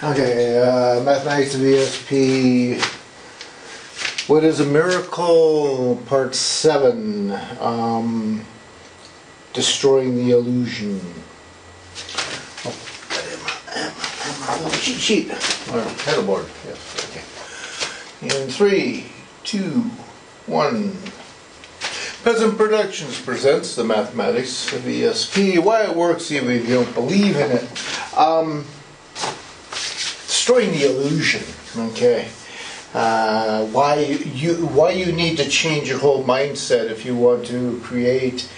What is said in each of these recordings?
Okay, mathematics of ESP. What is a miracle? Part 7. Destroying the illusion. Oh, cheat sheet. Or paddleboard. Yes. Okay. In 3, 2, 1. Peasant Productions presents the mathematics of ESP. Why it works even if you don't believe in it. Destroying the illusion. Okay. Why you need to change your whole mindset if you want to create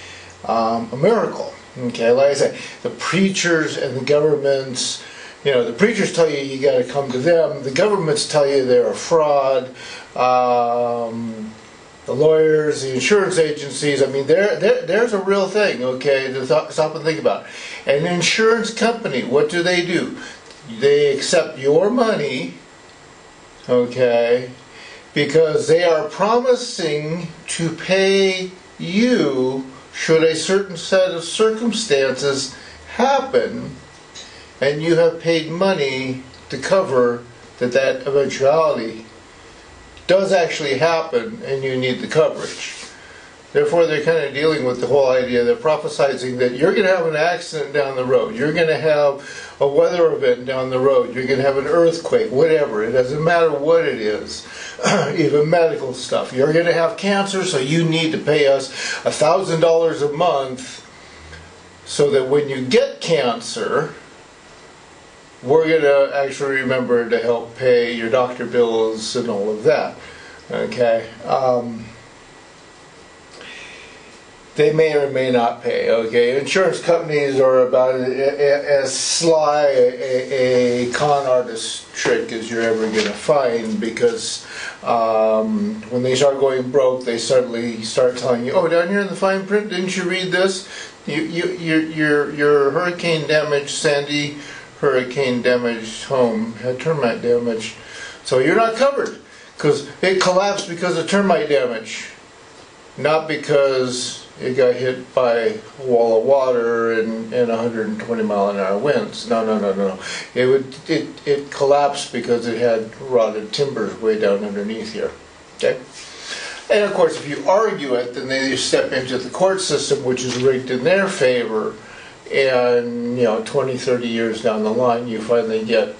a miracle. Okay, like I said, the preachers and the governments, the preachers tell you got to come to them. The governments tell you they're a fraud. The lawyers, the insurance agencies, I mean, there's a real thing, okay, to stop and think about. An insurance company, what do? They accept your money, okay, because they are promising to pay you should a certain set of circumstances happen, and you have paid money to cover that eventuality does actually happen, and you need the coverage. Therefore, they're kind of dealing with the whole idea. They're prophesizing that you're going to have an accident down the road. You're going to have a weather event down the road. You're going to have an earthquake, whatever. It doesn't matter what it is, even medical stuff. You're going to have cancer, so you need to pay us $1,000 a month so that when you get cancer, we're going to actually remember to help pay your doctor bills and all of that. Okay? They may or may not pay. Okay? Insurance companies are about as sly a con artist trick as you're ever going to find, because when they start going broke, they suddenly start telling you, oh, down here in the fine print, didn't you read this? Your hurricane damaged Sandy hurricane damaged home had termite damage, so you're not covered because it collapsed because of termite damage, not because it got hit by a wall of water and 120-mile-an-hour winds. No. It collapsed because it had rotted timbers way down underneath here. Okay. And of course, if you argue it, then they step into the court system, which is rigged in their favor. And 20, 30 years down the line, you finally get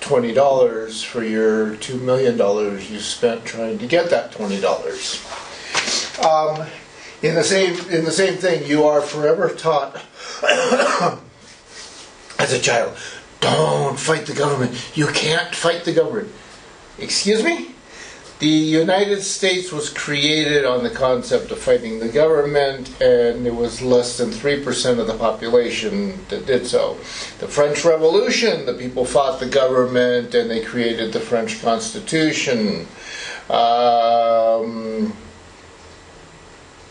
$20 for your $2 million you spent trying to get that $20. In the same thing, you are forever taught as a child, don't fight the government. You can't fight the government. Excuse me? The United States was created on the concept of fighting the government, and it was less than 3% of the population that did so. The French Revolution, the people fought the government, and they created the French Constitution.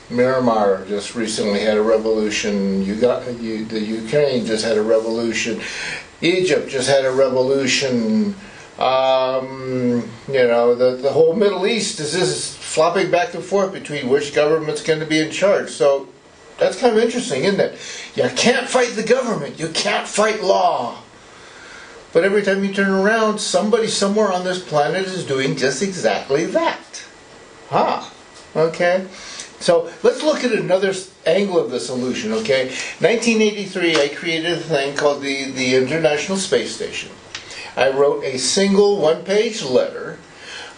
Myanmar just recently had a revolution. The Ukraine just had a revolution. Egypt just had a revolution. The whole Middle East is just flopping back and forth between which government's going to be in charge. So that's kind of interesting, isn't it? You can't fight the government. You can't fight law. But every time you turn around, somebody somewhere on this planet is doing just exactly that. Okay. So let's look at another angle of the solution. Okay. 1983, I created a thing called the International Space Station. I wrote a single one-page letter.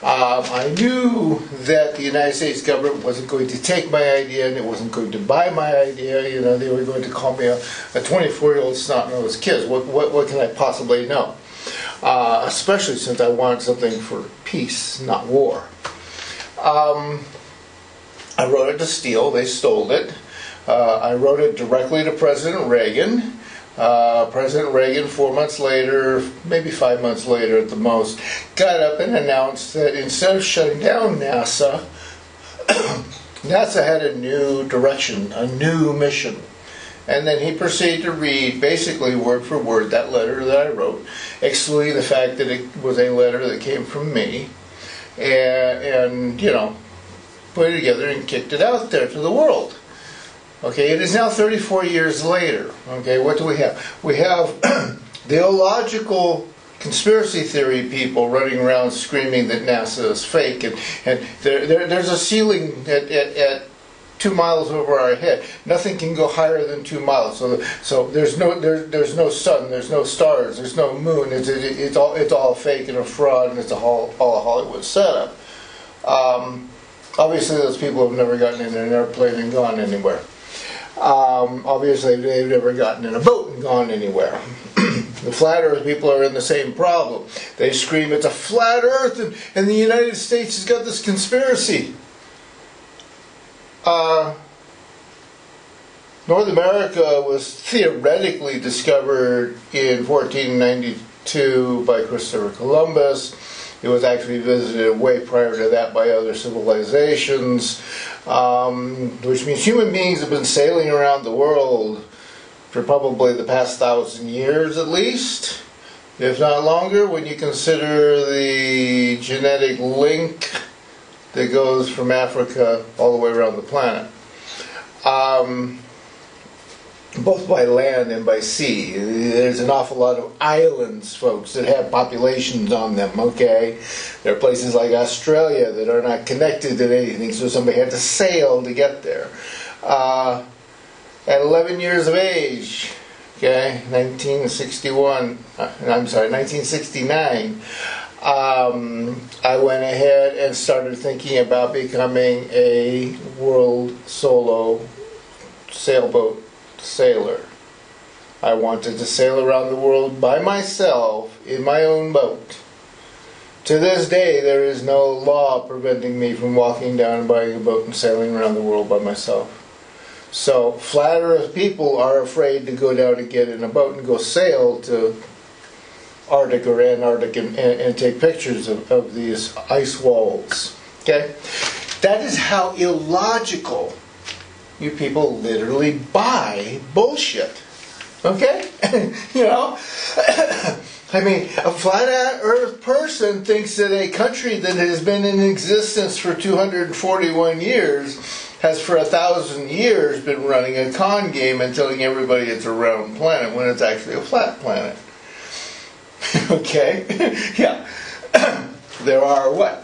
I knew that the United States government wasn't going to take my idea, and it wasn't going to buy my idea. They were going to call me a 24-year-old snot-nosed kid. What can I possibly know? Especially since I wanted something for peace, not war. I wrote it to steal. They stole it. I wrote it directly to President Reagan. President Reagan, 4 months later, maybe 5 months later at the most, got up and announced that instead of shutting down NASA, NASA had a new direction, a new mission. And then he proceeded to read, basically word for word, that letter that I wrote, excluding the fact that it was a letter that came from me, and put it together and kicked it out there to the world. Okay, it is now 34 years later. Okay, what do we have? We have the illogical conspiracy theory people running around screaming that NASA is fake, and there's a ceiling at 2 miles over our head. Nothing can go higher than 2 miles. So there's no sun, there's no stars, there's no moon. It's all fake and a fraud, and it's all a Hollywood setup. Obviously, those people have never gotten in an airplane and gone anywhere. Obviously, they've never gotten in a boat and gone anywhere. The flat earth people are in the same problem. They scream, it's a flat earth, and the United States has got this conspiracy. North America was theoretically discovered in 1492 by Christopher Columbus. It was actually visited way prior to that by other civilizations, which means human beings have been sailing around the world for probably the past 1,000 years at least, if not longer, when you consider the genetic link that goes from Africa all the way around the planet. Both by land and by sea. There's an awful lot of islands, folks, that have populations on them, okay? There are places like Australia that are not connected to anything, so somebody had to sail to get there. At 11 years of age, okay, 1969, I went ahead and started thinking about becoming a world solo sailboat sailor. I wanted to sail around the world by myself in my own boat. To this day, there is no law preventing me from walking down and buying a boat and sailing around the world by myself. So, flat earth people are afraid to go down and get in a boat and go sail to Arctic or Antarctic and take pictures of these ice walls. Okay? That is how illogical you people literally buy bullshit. Okay? You know? I mean, a flat earth person thinks that a country that has been in existence for 241 years has for 1,000 years been running a con game and telling everybody it's a round planet when it's actually a flat planet. Okay? Yeah. There are what?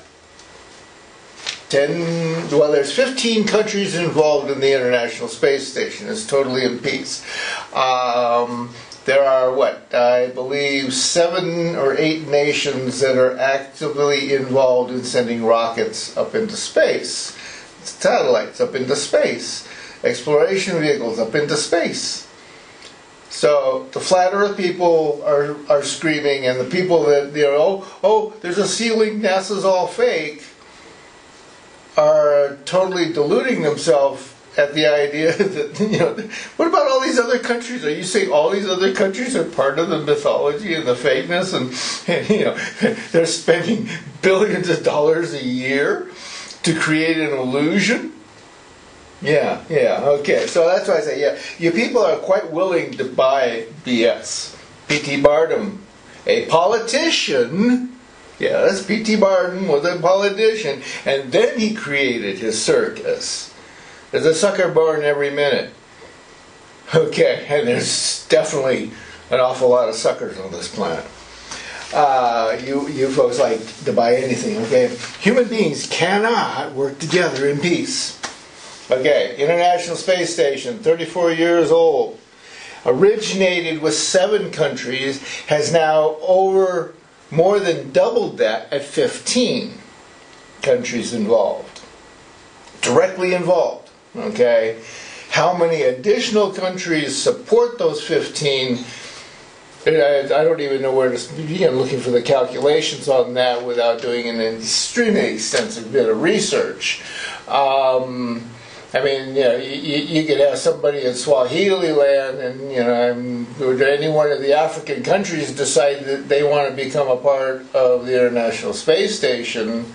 There's 15 countries involved in the International Space Station. It's totally in peace. There are what? I believe 7 or 8 nations that are actively involved in sending rockets up into space. Satellites up into space. Exploration vehicles up into space. So the flat earth people are screaming, and the people that, you know, oh, there's a ceiling, NASA's all fake, are totally deluding themselves at the idea that, you know, what about all these other countries? Are you saying all these other countries are part of the mythology and the fakeness, and you know, they're spending billions of dollars a year to create an illusion? Yeah, okay. So that's why I say, yeah, you people are quite willing to buy BS. P.T. Barnum, a politician. Yes, P.T. Barnum was a politician, and then he created his circus. There's a sucker born every minute. Okay, and there's definitely an awful lot of suckers on this planet. You folks like to buy anything, okay? Human beings cannot work together in peace. Okay, International Space Station, 34 years old. Originated with 7 countries, has now more than doubled that at 15 countries involved. Directly involved, okay? How many additional countries support those 15? I don't even know where to begin looking for the calculations on that without doing an extremely extensive bit of research. I mean, you know, you could have somebody in Swahili land, and you know, or any one of the African countries decide that they want to become a part of the International Space Station,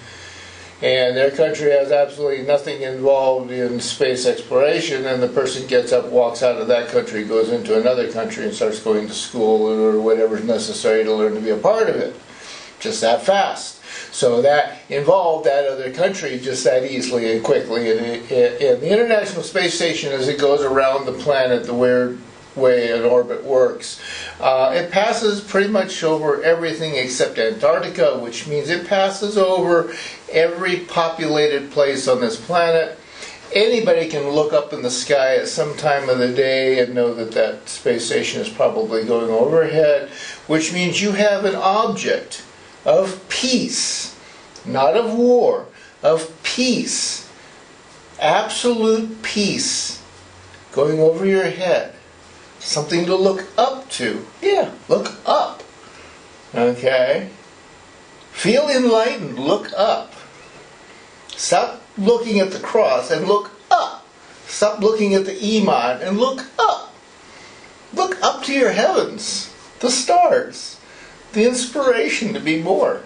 and their country has absolutely nothing involved in space exploration, and the person gets up, walks out of that country, goes into another country, and starts going to school or whatever's necessary to learn to be a part of it. Just that fast. So that involved that other country just that easily and quickly. And the International Space Station, as it goes around the planet, the way way an orbit works. It passes pretty much over everything except Antarctica, which means it passes over every populated place on this planet. Anybody can look up in the sky at some time of the day and know that that space station is probably going overhead, which means you have an object of peace, not of war, of peace, absolute peace, going over your head. Something to look up to. Yeah, look up. Okay? Feel enlightened. Look up. Stop looking at the cross and look up. Stop looking at the Iman and look up. Look up to your heavens, the stars, the inspiration to be more.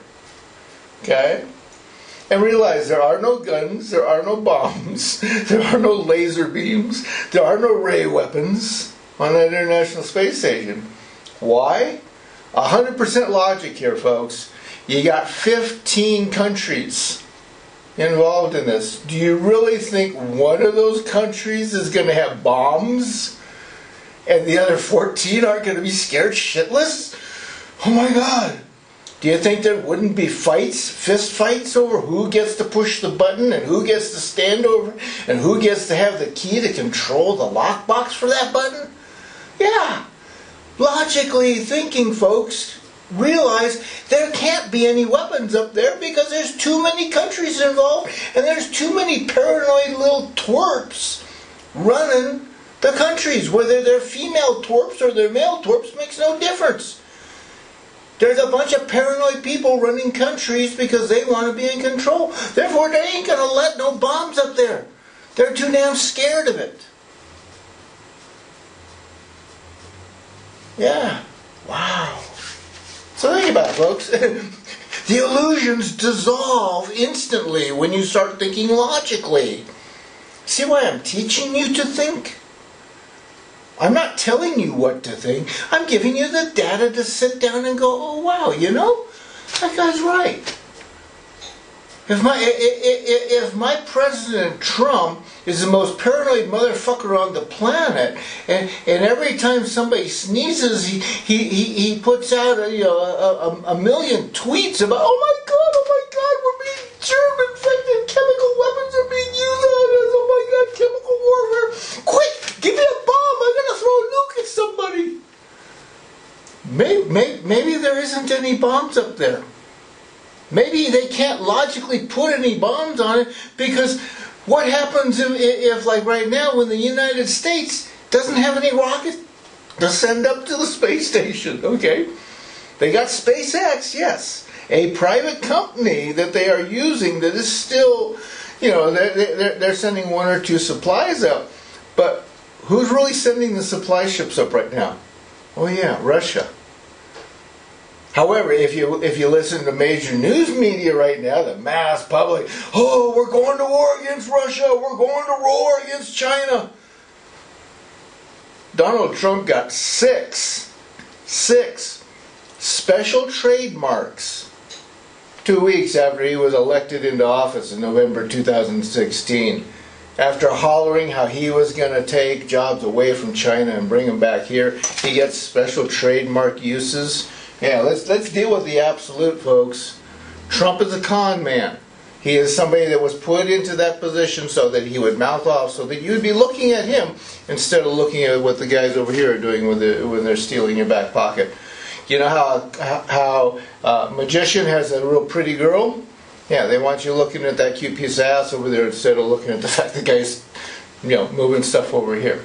Okay? And realize there are no guns, there are no bombs, there are no laser beams, there are no ray weapons on that International Space Station. Why? 100% logic here, folks. You got 15 countries involved in this. Do you really think one of those countries is going to have bombs and the other 14 aren't going to be scared shitless? Oh my God. Do you think there wouldn't be fights, fist fights over who gets to push the button and who gets to stand over and who gets to have the key to control the lockbox for that button? Yeah. Logically thinking, folks, realize there can't be any weapons up there because there's too many countries involved and there's too many paranoid little twerps running the countries. Whether they're female twerps or they're male twerps makes no difference. There's a bunch of paranoid people running countries because they want to be in control. Therefore, they ain't going to let no bombs up there. They're too damn scared of it. Yeah. Wow. So think about it, folks. The illusions dissolve instantly when you start thinking logically. See why I'm teaching you to think? I'm not telling you what to think. I'm giving you the data to sit down and go, oh wow, you know, that guy's right. If my President Trump is the most paranoid motherfucker on the planet, and every time somebody sneezes, he puts out a million tweets about, oh my God, we're being germ-infected, chemical weapons are being used on us, oh my God, chemical warfare, quick, give me a bomb, I'm going to throw a nuke at somebody. Maybe there isn't any bombs up there. Maybe they can't logically put any bombs on it because what happens if like right now, when the United States doesn't have any rockets to send up to the space station, okay? They got SpaceX, yes, a private company that they are using that is still, you know, they're sending one or two supplies up. But who's really sending the supply ships up right now? Oh yeah, Russia. However, if you listen to major news media right now, the mass public, oh, we're going to war against Russia, we're going to war against China. Donald Trump got six special trademarks 2 weeks after he was elected into office in November 2016. After hollering how he was going to take jobs away from China and bring them back here, he gets special trademark uses. Yeah, let's deal with the absolute, folks. Trump is a con man. He is somebody that was put into that position so that he would mouth off, so that you would be looking at him instead of looking at what the guys over here are doing when they're stealing your back pocket. You know how a magician has a real pretty girl? Yeah, they want you looking at that cute piece of ass over there instead of looking at the fact the guy's, you know, moving stuff over here.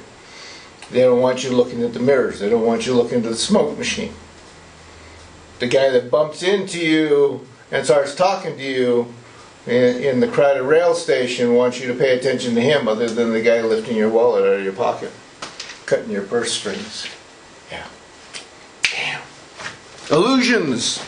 They don't want you looking at the mirrors. They don't want you looking at the smoke machine. The guy that bumps into you and starts talking to you in the crowded rail station wants you to pay attention to him other than the guy lifting your wallet out of your pocket, cutting your purse strings. Yeah. Damn. Illusions.